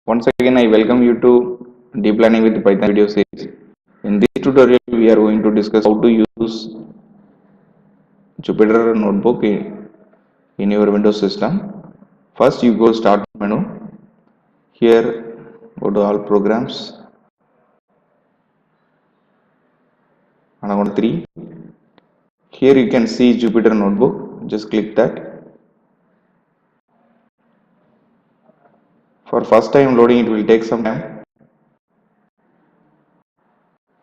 Once again, I welcome you to Deep Learning with Python video series. In this tutorial, we are going to discuss how to use Jupyter Notebook in your Windows system. First, you go Start menu. Here, go to All Programs. And on 3. Here you can see Jupyter Notebook. Just click that. For first time loading, it will take some time.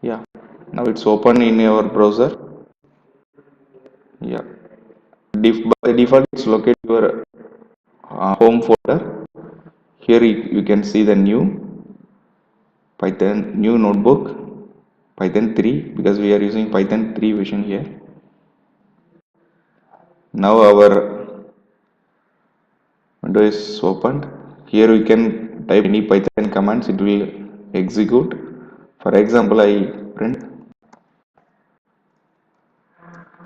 Yeah. Now it's open in your browser. Yeah. By default, it's located your home folder. Here you can see the new notebook, Python 3, because we are using Python 3 version here. Now our window is opened. Here we can type any Python commands, it will execute. For example, I print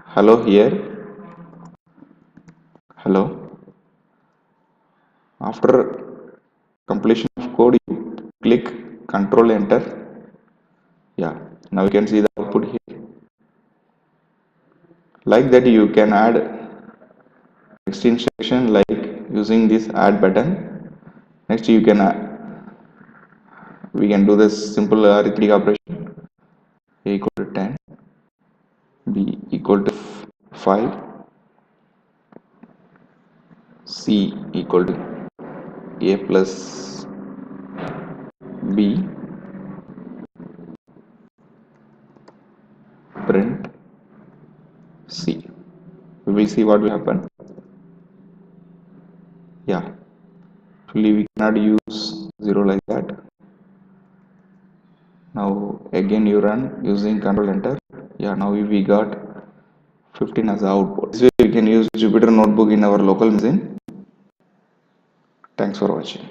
hello here. Hello. After completion of code, you click Control Enter. Yeah, now you can see the output here. Like that, you can add next instruction like using this add button. Next, we can do this simple arithmetic operation. A equal to 10, B equal to 5, C equal to A plus B, print C. We will see what will happen. Yeah, actually we cannot use 0 like that. Now again you run using control enter. Yeah, now we got 15 as the output. This way we can use Jupyter Notebook in our local machine. Thanks for watching.